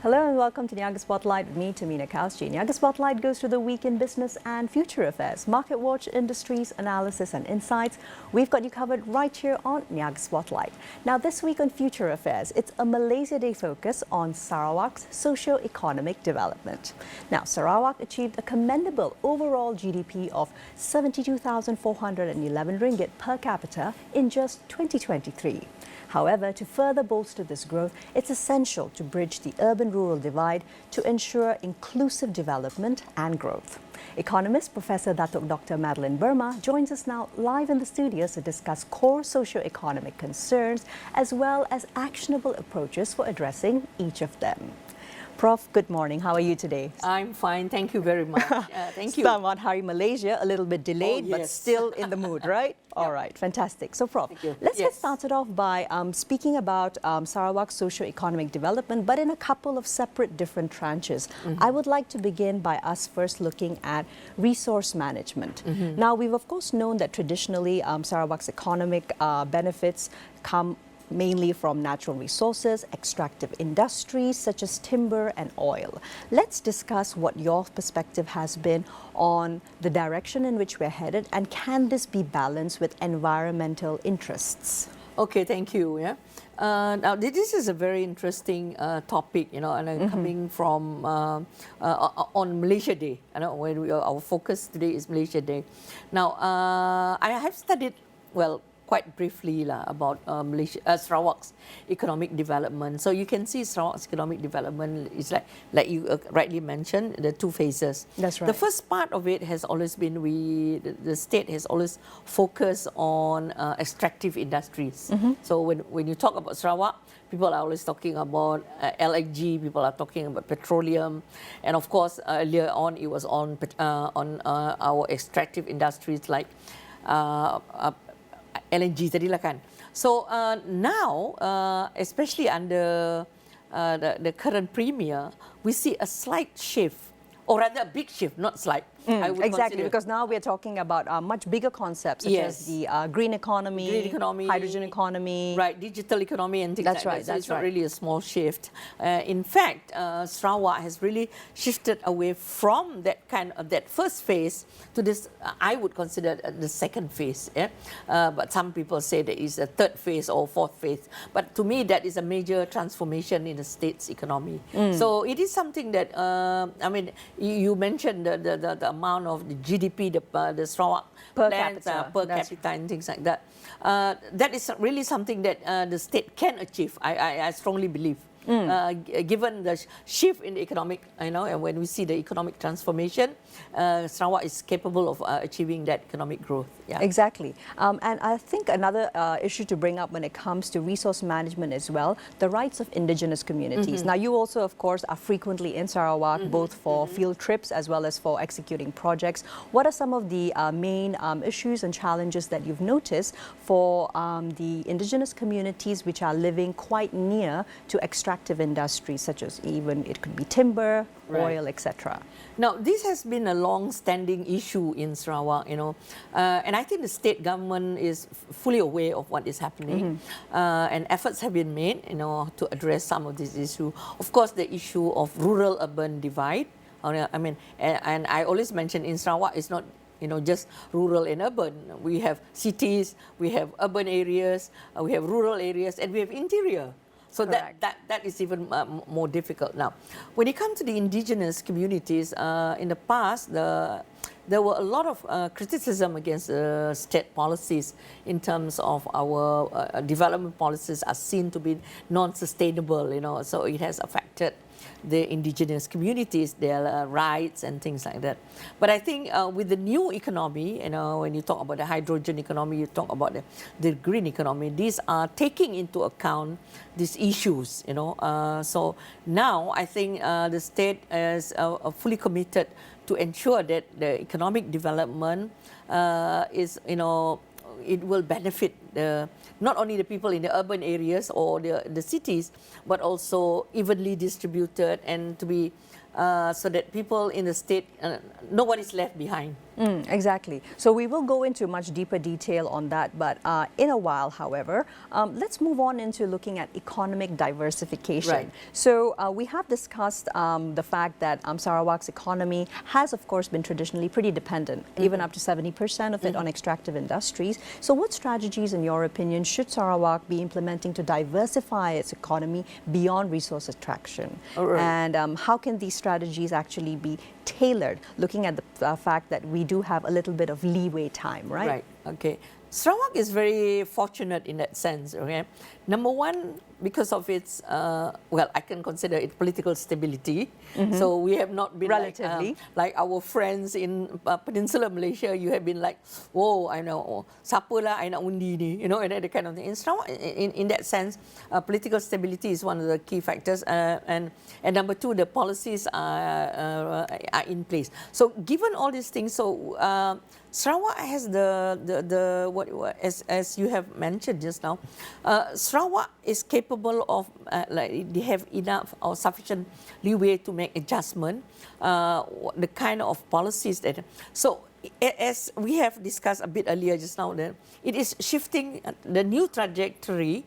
Hello and welcome to Niaga Spotlight with me, Tamina Kausji. Niaga Spotlight goes through the week in business and future affairs, market watch, industries, analysis and insights. We've got you covered right here on Niaga Spotlight. Now this week on future affairs, it's a Malaysia Day focus on Sarawak's socio-economic development. Now Sarawak achieved a commendable overall GDP of 72,411 ringgit per capita in just 2023. However, to further bolster this growth, it's essential to bridge the urban-rural divide to ensure inclusive development and growth. Economist Professor Datuk Dr Madeline Berma joins us now live in the studios to discuss core socio-economic concerns as well as actionable approaches for addressing each of them. Prof, good morning. How are you today? I'm fine. Thank you very much. Thank you. Somewhat Hari Malaysia, a little bit delayed, but still in the mood, right? All right, fantastic. So, Prof, let's get started off by speaking about Sarawak's socio-economic development, but in a couple of separate different tranches. I would like to begin by us first looking at resource management. Now, we've of course known that traditionally Sarawak's economic benefits come mainly from natural resources, extractive industries such as timber and oil. Let's discuss what your perspective has been on the direction in which we're headed, and can this be balanced with environmental interests? Okay, thank you. Now this is a very interesting topic, and coming from on Malaysia Day. When our focus today is Malaysia Day. Now I have studied quite briefly about Sarawak's economic development. So you can see Sarawak's economic development is like you rightly mentioned, the two phases. That's right. The first part of it has always been the state has always focused on extractive industries. So when you talk about Sarawak, people are always talking about LNG, people are talking about petroleum, and of course earlier on it was on our extractive industries like LNG tadilah kan. So now, especially under the current premier, we see a slight shift, or rather a big shift, not slight. I would exactly, consider. because now we're talking about much bigger concepts such as the green economy, hydrogen economy, right, digital economy and things like that. So it's not really a small shift. In fact, Sarawak has really shifted away from that first phase to this. I would consider the second phase. But some people say there is a third phase or fourth phase. But to me, that is a major transformation in the state's economy. So it is something that I mean, you mentioned the amount of the GDP, the Sarawak per capita and things like that. That is really something that the state can achieve, I strongly believe. Given the shift in the economic, and when we see the economic transformation, Sarawak is capable of achieving that economic growth. Yeah. Exactly. And I think another issue to bring up when it comes to resource management as well, the rights of Indigenous communities. Now, you also, of course, are frequently in Sarawak, both for field trips as well as for executing projects. What are some of the main issues and challenges that you've noticed for the Indigenous communities which are living quite near to extractive industries, such as even it could be timber, oil, etc.? Now, this has been a long-standing issue in Sarawak, and I think the state government is fully aware of what is happening, and efforts have been made, to address some of this issue. Of course, the issue of rural-urban divide. I mean, and I always mention in Sarawak, it's not just rural and urban. We have cities, we have urban areas, we have rural areas, and we have interior. So that is even more difficult now. When it comes to the indigenous communities, in the past, there were a lot of criticism against state policies in terms of our development policies are seen to be non-sustainable, so it has affected the indigenous communities, their rights and things like that. But I think with the new economy, when you talk about the hydrogen economy, you talk about the green economy, these are taking into account these issues, So now I think the state is fully committed to ensure that the economic development is, it will benefit not only the people in the urban areas or the cities, but also evenly distributed and to be so that people in the state, nobody's left behind. Exactly. So we will go into much deeper detail on that, but in a while, however, let's move on into looking at economic diversification. Right. So we have discussed the fact that Sarawak's economy has, of course, been traditionally pretty dependent, even up to 70% of it on extractive industries. So what strategies, in your opinion, should Sarawak be implementing to diversify its economy beyond resource extraction? Right. And how can these strategies actually be tailored, looking at the fact that we do have a little bit of leeway time, right? Right, okay. Sarawak is very fortunate in that sense, okay? Number one, because of its, well, I can consider it political stability. So we have not been relatively like our friends in Peninsular Malaysia. You have been like, whoa, I know, siapa lah I nak undi ni, you know, and that kind of thing. In Sarawak, in that sense, political stability is one of the key factors. And number two, the policies are in place. So given all these things, so Sarawak has as you have mentioned just now, Sarawak is capable of, like they have enough or sufficient leeway to make adjustment, the kind of policies that, so as we have discussed a bit earlier just now, that it is shifting, the new trajectory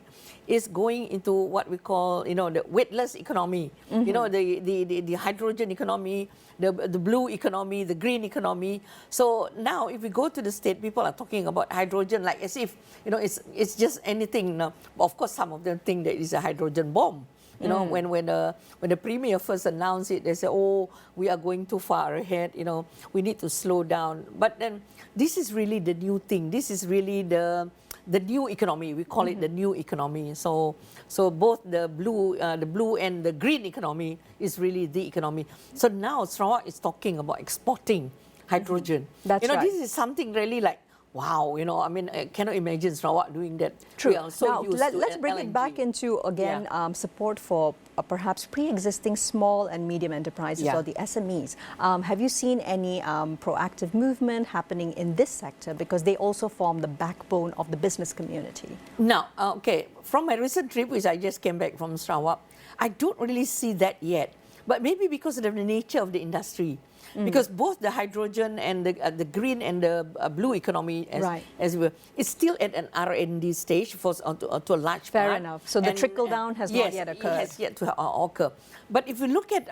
is going into what we call, you know, the weightless economy, you know, the hydrogen economy, the blue economy, the green economy. So now if we go to the state, people are talking about hydrogen like as if, you know, it's just anything. Now, of course, some of them think that it's a hydrogen bomb. You know, when the premier first announced it, they say, oh, we are going too far ahead, you know, we need to slow down. But then this is really the new thing. This is really the new economy. We call it the new economy. So both the blue and the green economy is really the economy. So now Sarawak is talking about exporting hydrogen. That's you know, right. this is something really like, wow, you know, I mean, I cannot imagine Sarawak doing that. True. We are so now, used let's to bring LNG. it back into, again, support for perhaps pre-existing small and medium enterprises or the SMEs. Have you seen any proactive movement happening in this sector, because they also form the backbone of the business community? Now, okay, from my recent trip, which I just came back from Sarawak, I don't really see that yet. But maybe because of the nature of the industry. Because both the hydrogen and the green and the blue economy, as well, it's still at an R&D stage to a large part. Fair enough. So the trickle down has not yet occurred. It has yet to occur. But if you look at,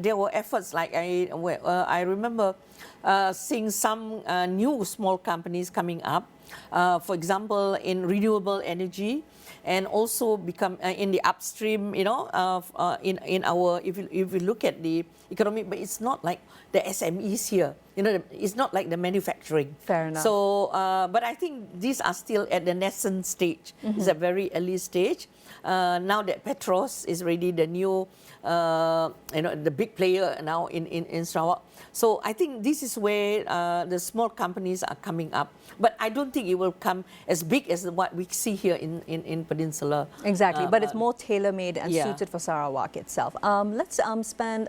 there were efforts like I remember seeing some new small companies coming up. For example, in renewable energy, and also become in the upstream, you know, in our, if you look at the economy, but it's not like the SMEs here, you know, it's not like the manufacturing. Fair enough. So, but I think these are still at the nascent stage. It's a very early stage. Now that Petros is really the new, you know, the big player now in Sarawak. So I think this is where the small companies are coming up. But I don't think it will come as big as what we see here in Peninsula. Exactly, but it's more tailor-made and suited for Sarawak itself. Let's spend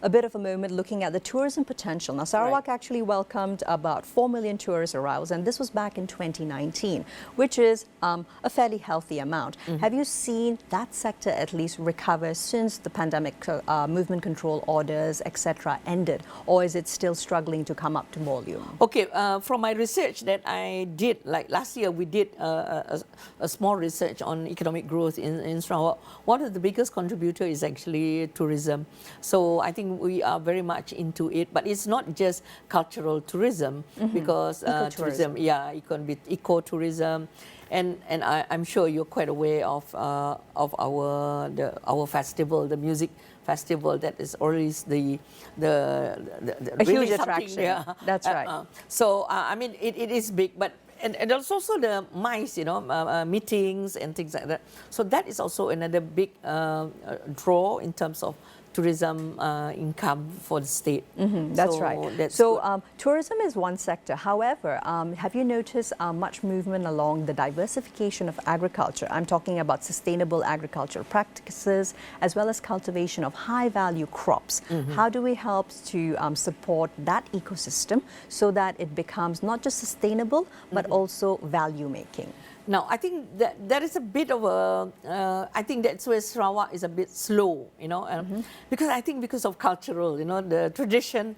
a bit of a moment looking at the tourism potential. Now, Sarawak actually welcomed about 4 million tourist arrivals, and this was back in 2019, which is a fairly healthy amount. Have you seen that sector at least recover since the pandemic movement control orders, etc., ended, or is it still struggling to come up to volume? Okay, from my research that I did, like last year we did a small research on economic growth in Sarawak. One of the biggest contributors is actually tourism. So I think we are very much into it, but it's not just cultural tourism, because tourism, it can be ecotourism, and I'm sure you're quite aware of our festival, the music festival, that is always the a huge attraction. Yeah. That's right. So I mean, it is big, but. And there's also the MICE, you know, meetings and things like that. So that is also another big draw in terms of tourism income for the state. That's right. So tourism is one sector. However, have you noticed much movement along the diversification of agriculture? I'm talking about sustainable agricultural practices as well as cultivation of high-value crops. How do we help to support that ecosystem so that it becomes not just sustainable but also value-making? Now, I think that there is a bit of a, I think that's where Sarawak is a bit slow, because I think because of cultural, the tradition.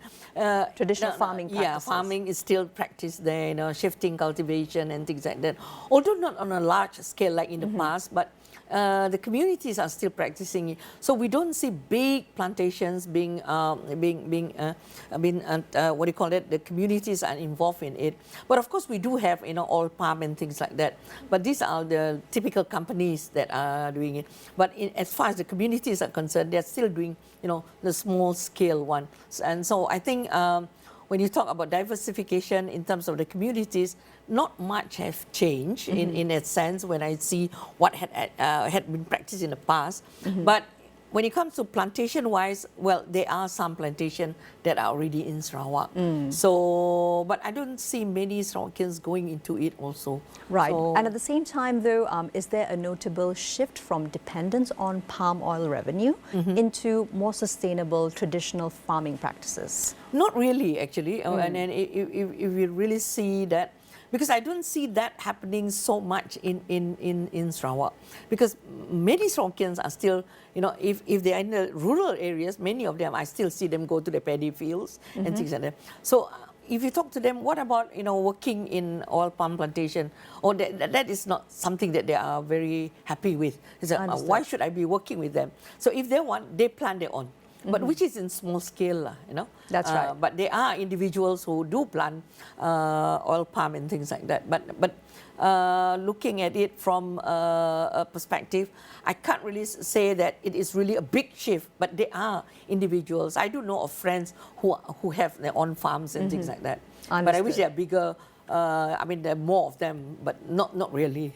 Traditional farming practices. Yeah, farming is still practiced there, shifting cultivation and things like that. Although not on a large scale like in the past, but the communities are still practicing it. So we don't see big plantations being what do you call it? The communities are involved in it. But of course we do have, oil palm and things like that. But these are the typical companies that are doing it. But as far as the communities are concerned, they're still doing, the small scale one. And so I think when you talk about diversification in terms of the communities, not much have changed in that sense when I see what had been practiced in the past. But when it comes to plantation-wise, well, there are some plantations that are already in Sarawak. So, but I don't see many Sarawakians going into it also. Right. So, and at the same time, though, is there a notable shift from dependence on palm oil revenue into more sustainable traditional farming practices? Not really, actually. And then if you really see that, because I don't see that happening so much in Sarawak. Because many Sarawakians are still, if they are in the rural areas, many of them, I still see them go to the paddy fields and things like that. So if you talk to them, what about, working in oil palm plantation? Or that is not something that they are very happy with. Why should I be working with them? So if they want, they plant their own. But which is in small scale, That's right. But there are individuals who do plant oil palm and things like that. But looking at it from a perspective, I can't really say that it is really a big shift. But there are individuals. I do know of friends who have their own farms and things like that. Understood. But I wish they are bigger. There are more of them, but not really.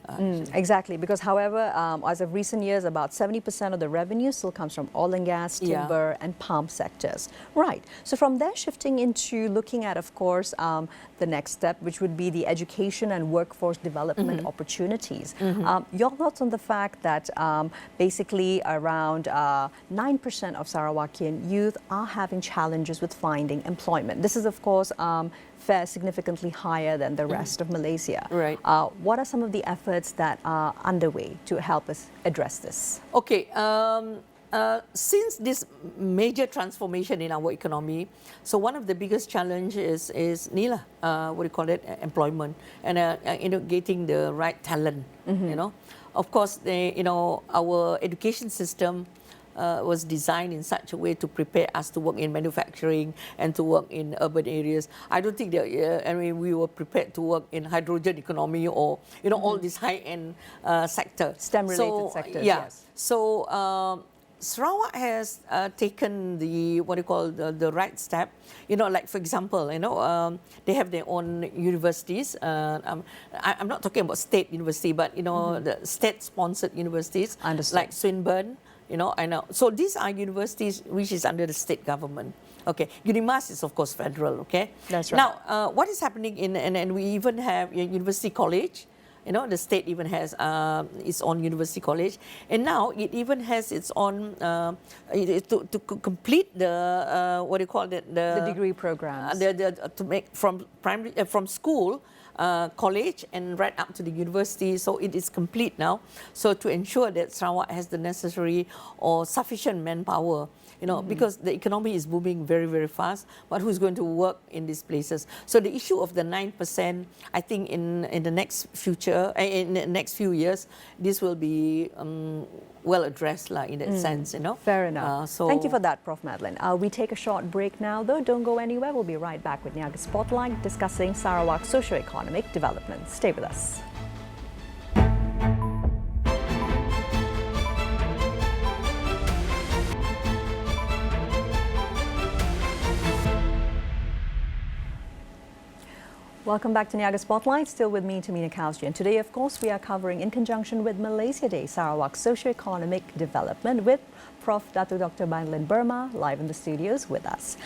Exactly, because however, as of recent years, about 70% of the revenue still comes from oil and gas, timber, and palm sectors. Right. So from there, shifting into looking at, of course, the next step, which would be the education and workforce development opportunities. Your thoughts on the fact that basically around 9% of Sarawakian youth are having challenges with finding employment. This is, of course, fare significantly higher than the rest of Malaysia. Right. What are some of the efforts that are underway to help us address this? Okay. Since this major transformation in our economy, so one of the biggest challenges is Nila, employment, and getting the right talent. Of course, our education system was designed in such a way to prepare us to work in manufacturing and to work in urban areas. I don't think that we were prepared to work in hydrogen economy or all these high-end sector. STEM-related sectors. Yeah. Yes. So Sarawak has taken the the right step. Like for example, they have their own universities. I'm not talking about state university, but the state-sponsored universities. Understood. Like Swinburne. I know. So these are universities which is under the state government. Okay. UNIMAS is of course federal. Okay. That's right. Now, what is happening and we even have a university college. The state even has its own university college, and now it even has its own to complete the the degree programs. To make from primary from school. College and right up to the university, so it is complete now. So to ensure that Sarawak has the necessary or sufficient manpower, because the economy is booming very, very fast, but who's going to work in these places? So the issue of the 9%, I think in the next future, in the next few years, this will be well addressed in that sense, Fair enough. Thank you for that, Prof. Madeline. We take a short break now, though. Don't go anywhere. We'll be right back with Niaga Spotlight discussing Sarawak's socioeconomic development. Stay with us. Welcome back to Niaga Spotlight, still with me, Tamina Kausji. And today, of course, we are covering, in conjunction with Malaysia Day, Sarawak's socioeconomic development with Prof. Datuk Dr Madeline Berma, live in the studios with us.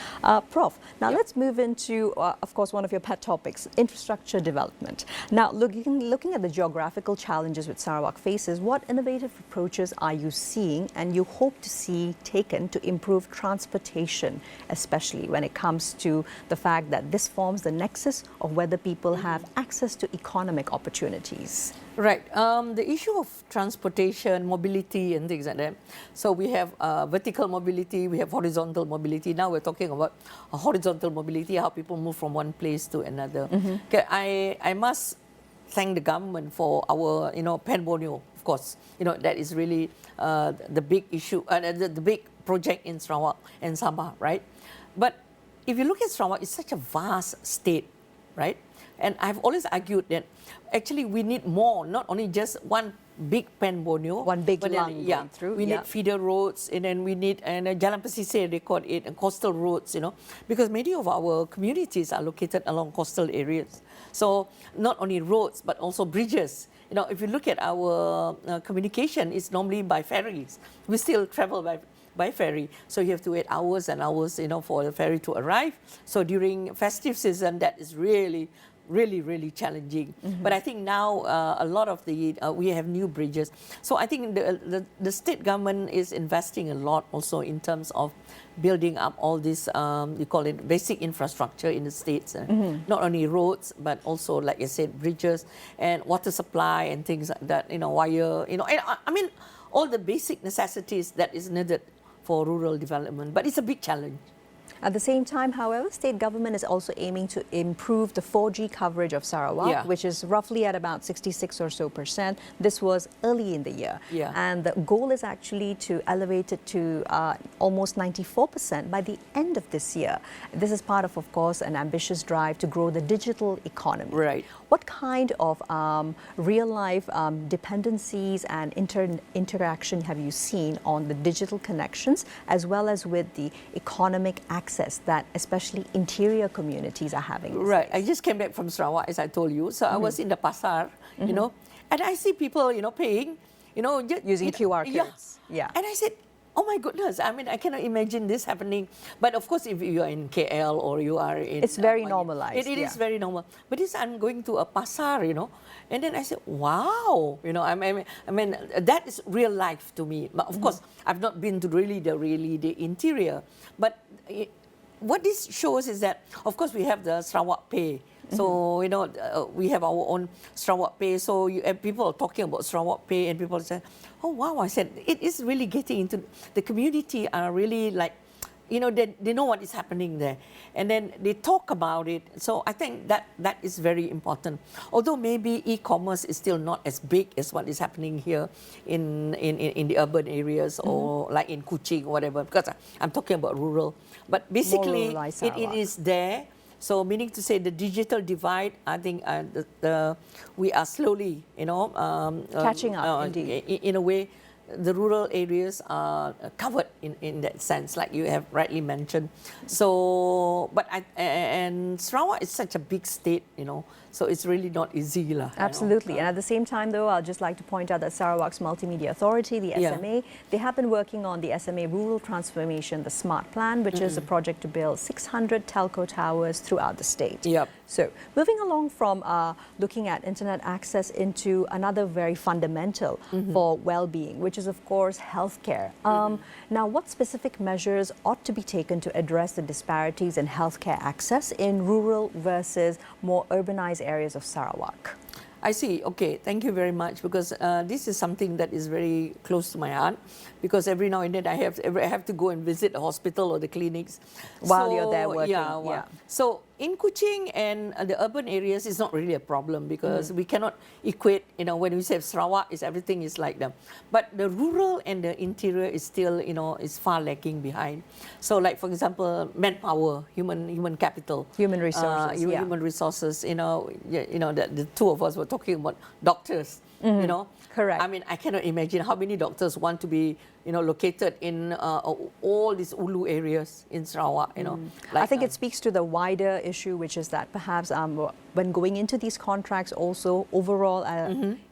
Prof, now let's move into, of course, one of your pet topics, infrastructure development. Now, looking at the geographical challenges which Sarawak faces, what innovative approaches are you seeing and you hope to see taken to improve transportation, especially when it comes to the fact that this forms the nexus of whether whether people have access to economic opportunities? Right. The issue of transportation, mobility and things like that. So we have vertical mobility, we have horizontal mobility. Now we're talking about horizontal mobility, how people move from one place to another. Okay, I must thank the government for our, Pen Borneo, of course. That is really the big issue, the big project in Sarawak and Sabah, right? But if you look at Sarawak, it's such a vast state, right? And I've always argued that actually we need more, not only just one big Pen Borneo. One big but line going through. We need feeder roads, and then we need Jalan Pesisir, they call it, and coastal roads, because many of our communities are located along coastal areas. So not only roads, but also bridges. If you look at our communication, it's normally by ferries. We still travel by ferry. So you have to wait hours and hours, for the ferry to arrive. So during festive season, that is really challenging. But I think now a lot of we have new bridges. So I think the state government is investing a lot also in terms of building up all this, you call it basic infrastructure in the states. Not only roads, but also, like I said, bridges and water supply and things like that, wire, I mean, all the basic necessities that is needed for rural development. But it's a big challenge. At the same time, however, state government is also aiming to improve the 4G coverage of Sarawak, which is roughly at about 66% or so. This was early in the year. And the goal is actually to elevate it to almost 94% by the end of this year. This is part of course, an ambitious drive to grow the digital economy. Right. What kind of real-life dependencies and interaction have you seen on the digital connections as well as with the economic access that especially interior communities are having? Right. I just came back from Sarawak, as I told you. So I was in the pasar, and I see people, paying, using QR codes. Yeah. And I said, oh my goodness, I mean, I cannot imagine this happening. But of course, if you are in KL or you are in... It's very normalized. It is very normal. But I'm going to a pasar, and then I said, wow, I mean, that is real life to me. But of course, I've not been to the interior. But what this shows is that, of course, we have the Sarawak Pay. So, we have our own Sarawak Pay. So people are talking about Sarawak Pay and people say, oh, wow. I said, it is really getting into the community are really like, they know what is happening there. And then they talk about it. So I think that is very important. Although maybe e-commerce is still not as big as what is happening here in the urban areas or like in Kuching or whatever, because I'm talking about rural. But basically, it is there. So meaning to say the digital divide, I think we are slowly, catching up, indeed. In a way, the rural areas are covered in that sense, like you have rightly mentioned. So, and Sarawak is such a big state, so it's really not easy. Absolutely. And at the same time, though, I'd just like to point out that Sarawak's Multimedia Authority, the SMA, they have been working on the SMA Rural Transformation, the SMART Plan, which is a project to build 600 telco towers throughout the state. Yep. So, moving along from looking at internet access into another very fundamental for well-being, which is, of course, healthcare. Now, what specific measures ought to be taken to address the disparities in healthcare access in rural versus more urbanized areas of Sarawak? I see. Okay, thank you very much, because this is something that is very close to my heart, because every now and then I have to go and visit the hospital or the clinics. While you're there working. Yeah. So in Kuching and the urban areas, it's not really a problem, because we cannot equate, when we say Sarawak, everything is like them. But the rural and the interior is still, is far lagging behind. So like, for example, manpower, human capital. Human resources, Human resources, the two of us were talking about doctors, Correct. I mean, I cannot imagine how many doctors want to be, located in all these ulu areas in Sarawak, Like, I think it speaks to the wider issue, which is that perhaps when going into these contracts also overall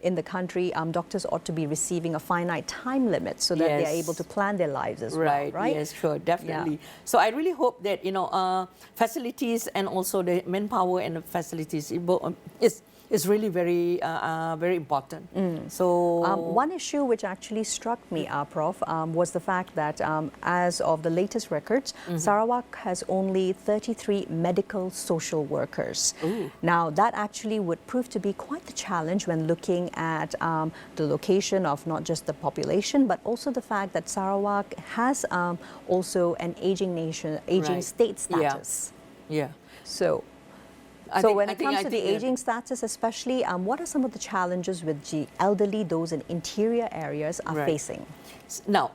in the country, doctors ought to be receiving a finite time limit so that they're able to plan their lives as well, right? Yes, sure, definitely. So I really hope that, facilities and also the manpower and the facilities is really very, very important. So one issue which actually struck me, Prof, was the fact that as of the latest records, Sarawak has only 33 medical social workers. Ooh. Now, that actually would prove to be quite the challenge when looking at the location of not just the population, but also the fact that Sarawak has also an aging nation, aging state status. Yeah. So when it comes to the aging status especially, what are some of the challenges which the elderly, those in interior areas, are facing? Now,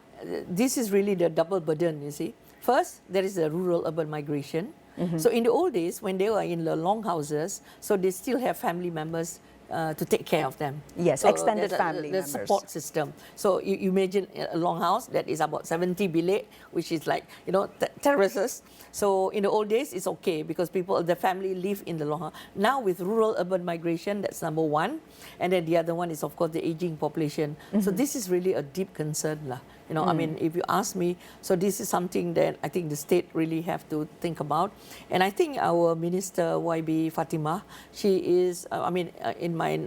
this is really the double burden, you see. First, there is the rural-urban migration. So in the old days, when they were in the long houses, so they still have family members to take care of them. Yes, so extended family the members. support system. So you imagine a long house that is about 70 bilik, which is like, you know, terraces. So in the old days, it's okay because the family live in the long house. Now with rural-urban migration, that's number one. And then the other one is, of course, the aging population. So this is really a deep concern lah. You know, I mean, if you ask me, so this is something that I think the state really have to think about. And I think our Minister YB Fatimah, she is, I mean, in my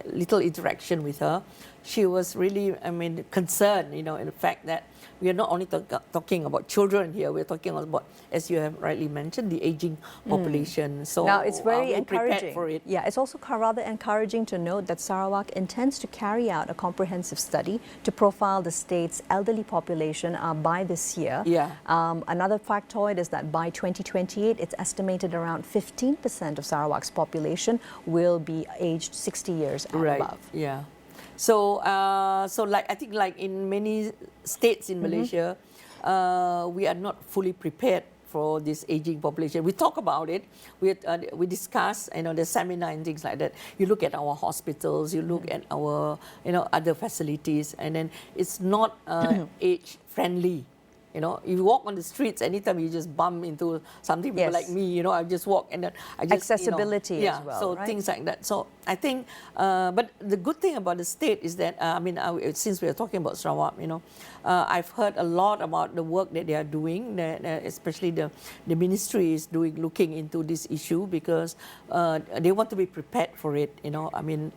little interaction with her, she was really, I mean, concerned, you know, in the fact that we are not only talking about children here, we're talking about, as you have rightly mentioned, the aging population. So now it's very encouraging. For it. Yeah, it's also rather encouraging to note that Sarawak intends to carry out a comprehensive study to profile the state's elderly population by this year. Yeah. Another factoid is that by 2028, it's estimated around 15% of Sarawak's population will be aged 60 years and above. Yeah. So, so like I think like in many states in Malaysia, we are not fully prepared for this aging population. We talk about it, we discuss, you know, the seminar and things like that. You look at our hospitals, you look at our, you know, other facilities, and then it's not age friendly. You know, if you walk on the streets, anytime you just bump into something, people like me, you know, I just walk and then I just, accessibility, you know, as well, so right? things like that. So I think, but the good thing about the state is that, I mean, since we are talking about Sarawak, you know, I've heard a lot about the work that they are doing, that, especially the ministry is looking into this issue because they want to be prepared for it, you know. I mean,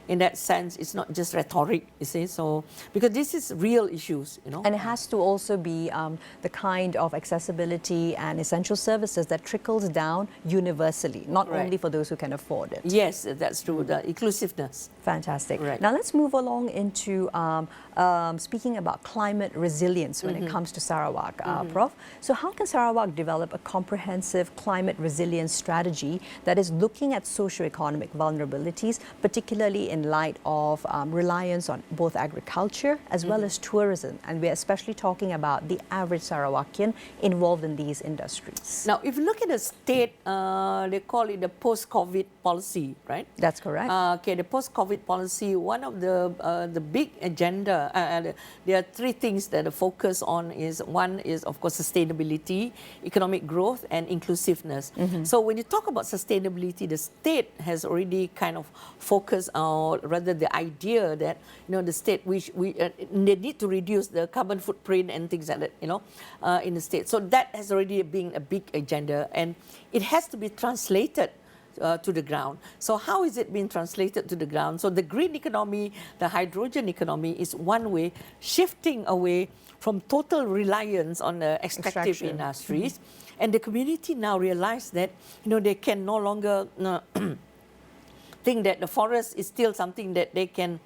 in that sense, it's not just rhetoric, you see. So, because this is real issues, you know. And it has to also be the kind of accessibility and essential services that trickles down universally, not only for those who can afford it. Yes, that's true, the inclusiveness. Fantastic. Right. Now let's move along into speaking about climate resilience when it comes to Sarawak, Prof. So how can Sarawak develop a comprehensive climate resilience strategy that is looking at socioeconomic vulnerabilities, particularly in light of reliance on both agriculture as well as tourism? And we're especially talking about the average Sarawakian involved in these industries. Now, if you look at the state, they call it the post-COVID policy, right? That's correct. Okay, the post-COVID policy, one of the big agenda, there are three things that the focus on is, one is, of course, sustainability, economic growth, and inclusiveness. So when you talk about sustainability, the state has already kind of focused on, rather the idea that, you know, the state, they need to reduce the carbon footprint and things like that, you know, in the state. So that has already been a big agenda, and it has to be translated to the ground. So how is it being translated to the ground? So the green economy, the hydrogen economy is one way, shifting away from total reliance on the extractive industries. And the community now realize that, you know, they can no longer think that the forest is still something that they can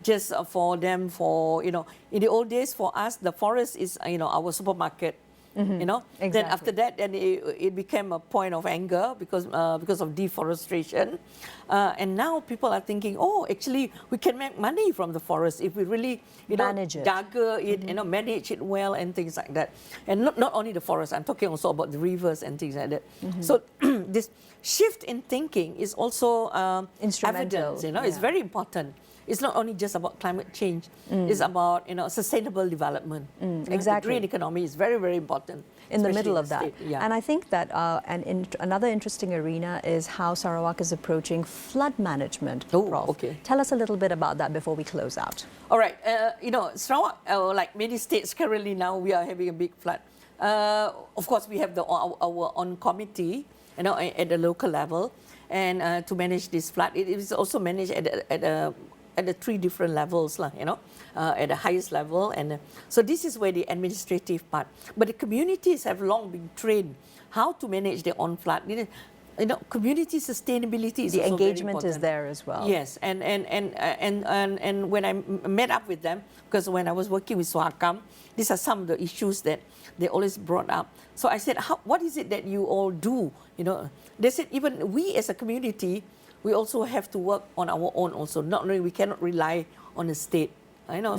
just for them, for, you know, in the old days for us, the forest is, you know, our supermarket. You know, then after that, then it became a point of anger because of deforestation, and now people are thinking, oh, actually, we can make money from the forest if we really, you know, juggle it, you know, manage it well and things like that. And not only the forest, I'm talking also about the rivers and things like that. So this shift in thinking is also evidence. You know, it's very important. It's not only just about climate change. It's about, you know, sustainable development. Exactly. The green economy is very, very important. In the middle of that. Yeah. And I think that another interesting arena is how Sarawak is approaching flood management. Prof. Okay. Tell us a little bit about that before we close out. All right. You know, Sarawak, like many states currently now, we are having a big flood. Of course, we have our own committee, you know, at the local level. and to manage this flood. It is also managed at the 3 different levels, you know, at the highest level. And so this is where the administrative part. But the communities have long been trained how to manage their own flood. You know, community sustainability is the also engagement very is there as well. Yes, and when I met up with them, because when I was working with Swakam, these are some of the issues that they always brought up. So I said, what is it that you all do? You know, they said even we as a community, we also have to work on our own also. Not only we cannot rely on the state, you know,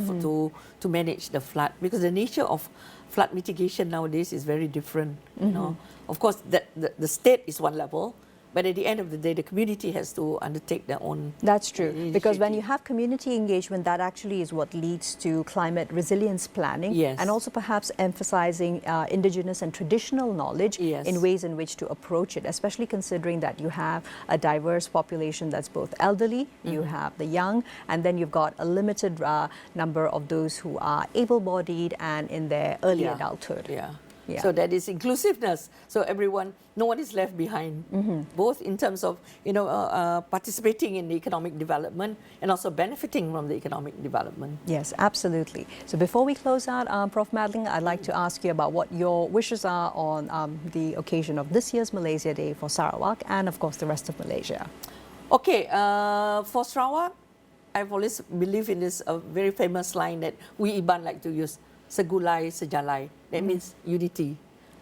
to manage the flood, because the nature of flood mitigation nowadays is very different. You know, of course, the state is one level, but at the end of the day, the community has to undertake their own. That's true, because when you have community engagement, that actually is what leads to climate resilience planning, yes, and also perhaps emphasizing indigenous and traditional knowledge, yes, in ways in which to approach it, especially considering that you have a diverse population that's both elderly, you have the young, and then you've got a limited number of those who are able-bodied and in their early adulthood. Yeah. Yeah. So that is inclusiveness. So everyone, no one is left behind, both in terms of, you know, participating in the economic development and also benefiting from the economic development. Yes, absolutely. So before we close out, Prof. Madeline, I'd like to ask you about what your wishes are on the occasion of this year's Malaysia Day for Sarawak and, of course, the rest of Malaysia. Okay, for Sarawak, I've always believed in this very famous line that we Iban like to use, segulai sejalai. That means unity.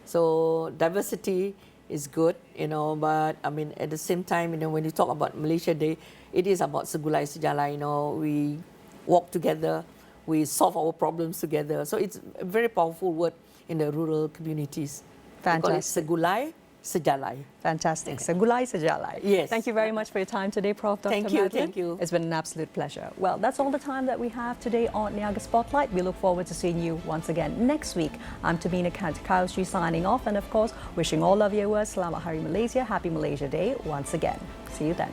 So diversity is good, you know, but I mean, at the same time, you know, when you talk about Malaysia Day, it is about segulai sejalai, you know, we walk together, we solve our problems together. So it's a very powerful word in the rural communities. Fantastic. We call it segulai sejalai. Fantastic. Segulai sejalai. Yes. Thank you very much for your time today, Prof. Dr. Madeline. Thank you. It's been an absolute pleasure. Well, that's all the time that we have today on Niaga Spotlight. We look forward to seeing you once again next week. I'm Tamina Kantakowski signing off, and of course, wishing all of you Selamat Hari Malaysia, Happy Malaysia Day once again. See you then.